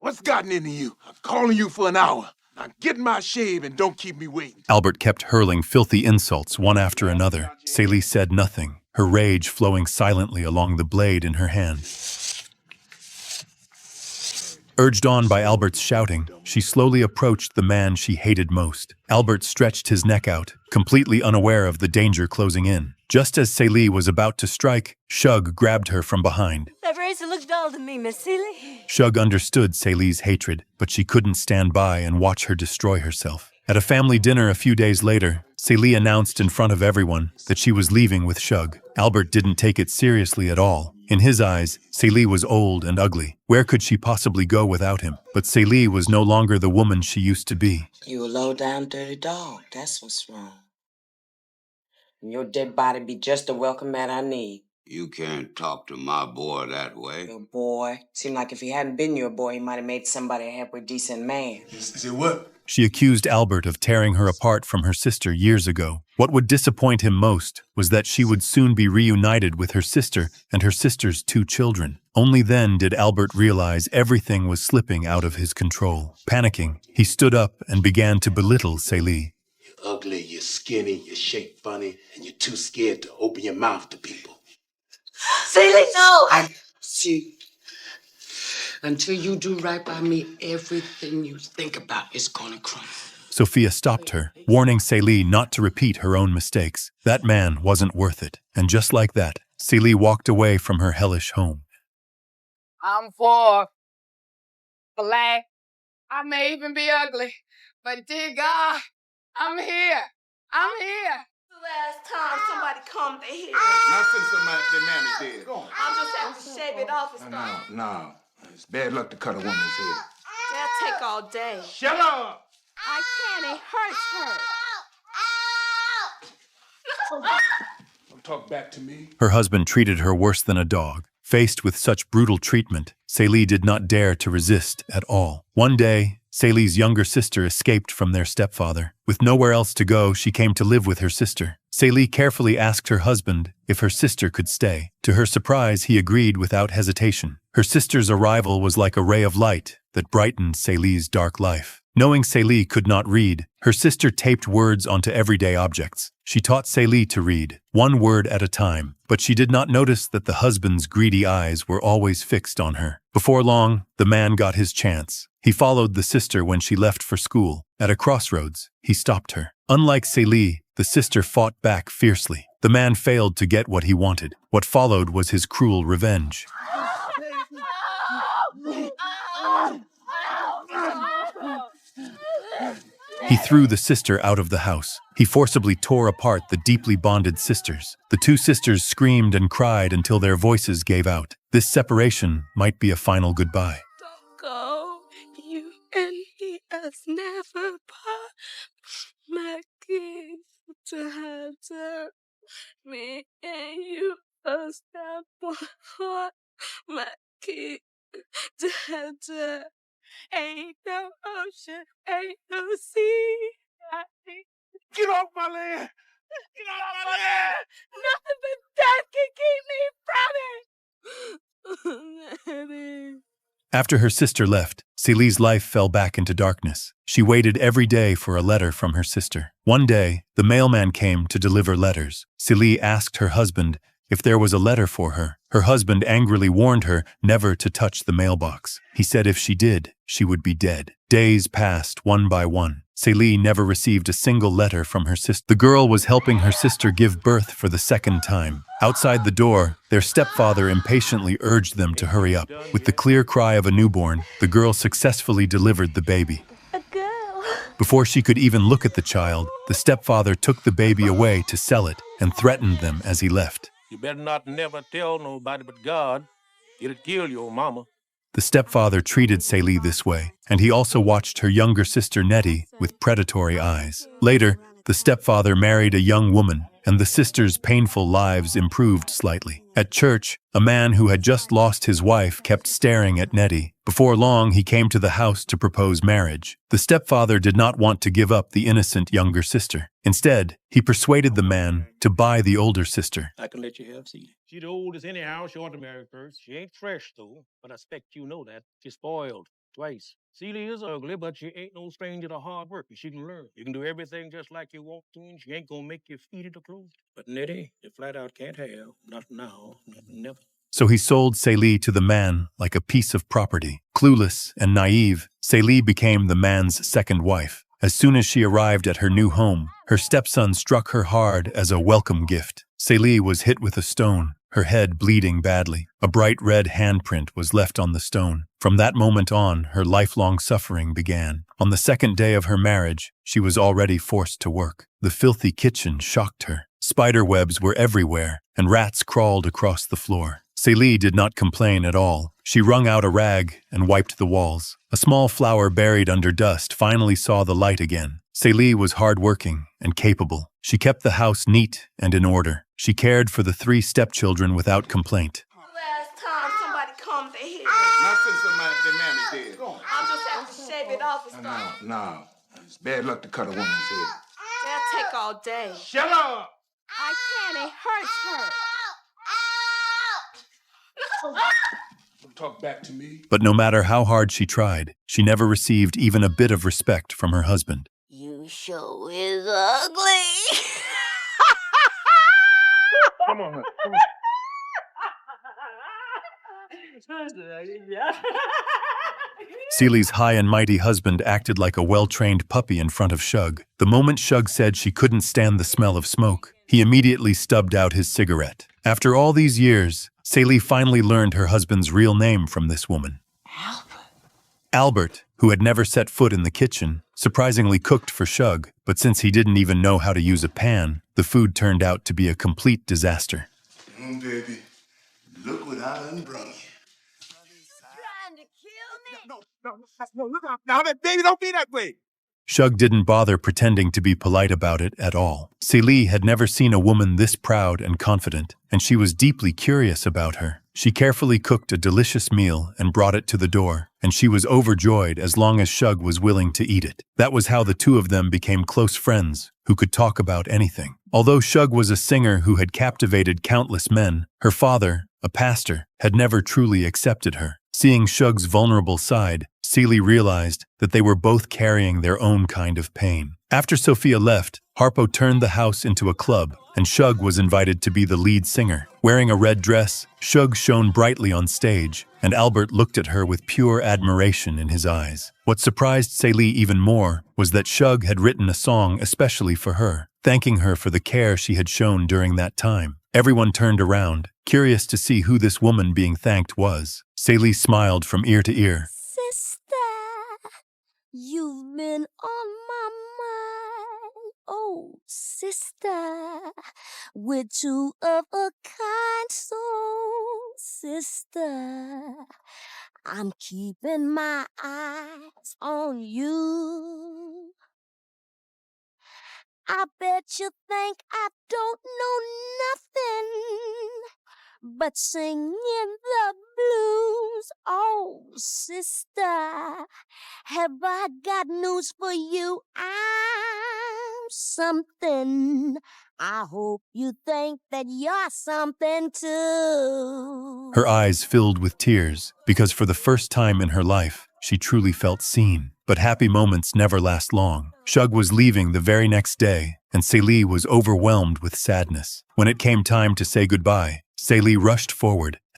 What's gotten into you? I'm calling you for an hour. Now get in my shave and don't keep me waiting. Albert kept hurling filthy insults one after another. Celie said nothing, her rage flowing silently along the blade in her hand. Urged on by Albert's shouting, she slowly approached the man she hated most. Albert stretched his neck out, completely unaware of the danger closing in. Just as Celie was about to strike, Shug grabbed her from behind. That razor looks dull to me, Miss Celie. Shug understood Celie's hatred, but she couldn't stand by and watch her destroy herself. At a family dinner a few days later, Celie announced in front of everyone that she was leaving with Shug. Albert didn't take it seriously at all. In his eyes, Celie was old and ugly. Where could she possibly go without him? But Celie was no longer the woman she used to be. You a low-down dirty dog. That's what's wrong. And your dead body be just the welcome mat I need. You can't talk to my boy that way. Your boy? Seemed like if he hadn't been your boy, he might have made somebody a halfway decent man. Is it what? She accused Albert of tearing her apart from her sister years ago. What would disappoint him most was that she would soon be reunited with her sister and her sister's 2 children. Only then did Albert realize everything was slipping out of his control. Panicking, he stood up and began to belittle Celie. You're ugly, you're skinny, you're shaped funny, and you're too scared to open your mouth to people. Celie, no! I see. Until you do right by me, everything you think about is gonna crumble. Sophia stopped her, warning Celie not to repeat her own mistakes. That man wasn't worth it. And just like that, Celie walked away from her hellish home. I'm for black. I may even be ugly, but dear God, I'm here. I'm here. The last time somebody come to here. Not since the mammy did. I'll just have to shave it off and stuff. No. It's bad luck to cut a woman's hair. That'll take all day. Shut up! I can't, it hurts. Don't talk back to me. Her husband treated her worse than a dog. Faced with such brutal treatment, Celie did not dare to resist at all. One day, Celie's younger sister escaped from their stepfather. With nowhere else to go, she came to live with her sister. Celie carefully asked her husband if her sister could stay. To her surprise, he agreed without hesitation. Her sister's arrival was like a ray of light that brightened Celie's dark life. Knowing Celie could not read, her sister taped words onto everyday objects. She taught Celie to read, one word at a time, but she did not notice that the husband's greedy eyes were always fixed on her. Before long, the man got his chance. He followed the sister when she left for school. At a crossroads, he stopped her. Unlike Celie, the sister fought back fiercely. The man failed to get what he wanted. What followed was his cruel revenge. He threw the sister out of the house. He forcibly tore apart the deeply bonded sisters. The 2 sisters screamed and cried until their voices gave out. This separation might be a final goodbye. Don't go. You and me as never part. My kids to have me and you as never part. My kids to have ain't no ocean, ain't no sea. Get off my land! Get off my land! Nothing but death can keep me from it. After her sister left, Celie's life fell back into darkness. She waited every day for a letter from her sister. One day, the mailman came to deliver letters. Celie asked her husband if there was a letter for her. Her husband angrily warned her never to touch the mailbox. He said if she did, she would be dead. Days passed one by one. Celie never received a single letter from her sister. The girl was helping her sister give birth for the 2nd time. Outside the door, their stepfather impatiently urged them to hurry up. With the clear cry of a newborn, the girl successfully delivered the baby. A girl. Before she could even look at the child, the stepfather took the baby away to sell it and threatened them as he left. You better not never tell nobody but God. It'll kill your mama. The stepfather treated Celie this way, and he also watched her younger sister Nettie with predatory eyes. Later, the stepfather married a young woman, and the sisters' painful lives improved slightly. At church, a man who had just lost his wife kept staring at Nettie. Before long, he came to the house to propose marriage. The stepfather did not want to give up the innocent younger sister. Instead, he persuaded the man to buy the older sister. I can let you have Celie. She the oldest anyhow. She ought to marry first. She ain't fresh, though, but I expect you know that. She's spoiled. twice. Celie is ugly, but she ain't no stranger to hard work, and she can learn. You can do everything just like you want to, and she ain't gonna make you feed it or clothes. But Nettie, you flat out can't have. Not now, not never. So he sold Celie to the man like a piece of property. Clueless and naive, Celie became the man's second wife. As soon as she arrived at her new home, her stepson struck her hard as a welcome gift. Celie was hit with a stone, her head bleeding badly. A bright red handprint was left on the stone. From that moment on, her lifelong suffering began. On the second day of her marriage, she was already forced to work. The filthy kitchen shocked her. Spider webs were everywhere, and rats crawled across the floor. Celie did not complain at all. She wrung out a rag and wiped the walls. A small flower buried under dust finally saw the light again. Celie was hardworking and capable. She kept the house neat and in order. She cared for the 3 stepchildren without complaint. Last time somebody comes in here, Not since the mammy did. I'll just have to shave it off and stuff. No. It's bad luck to cut a woman's head. That'll take all day. Shut up! I can't, it hurts her. Don't talk back to me. But no matter how hard she tried, she never received even a bit of respect from her husband. You sure is ugly. Come on, come on. Celie's high and mighty husband acted like a well-trained puppy in front of Shug. The moment Shug said she couldn't stand the smell of smoke, he immediately stubbed out his cigarette. After all these years, Celie finally learned her husband's real name from this woman. Albert, who had never set foot in the kitchen, surprisingly cooked for Shug, but since he didn't even know how to use a pan, the food turned out to be a complete disaster. Baby, look what I done brung you. Trying to kill me? No, look out. Now, baby, don't be that way. Shug didn't bother pretending to be polite about it at all. Celie had never seen a woman this proud and confident, and she was deeply curious about her. She carefully cooked a delicious meal and brought it to the door, and she was overjoyed as long as Shug was willing to eat it. That was how the two of them became close friends who could talk about anything. Although Shug was a singer who had captivated countless men, her father, a pastor, had never truly accepted her. Seeing Shug's vulnerable side, Celie realized that they were both carrying their own kind of pain. After Sophia left, Harpo turned the house into a club, and Shug was invited to be the lead singer. Wearing a red dress, Shug shone brightly on stage, and Albert looked at her with pure admiration in his eyes. What surprised Celie even more was that Shug had written a song especially for her, thanking her for the care she had shown during that time. Everyone turned around, curious to see who this woman being thanked was. Celie smiled from ear to ear. Sister, you've been on my mind. Oh, sister, we're two of a kind soul. Sister, I'm keeping my eyes on you. I bet you think I don't know nothing but singing the blues. Oh, sister, have I got news for you? I'm something. I hope you think that you're something too. Her eyes filled with tears, because for the first time in her life, she truly felt seen. But happy moments never last long. Shug was leaving the very next day, and Celie was overwhelmed with sadness. When it came time to say goodbye, Celie rushed forward,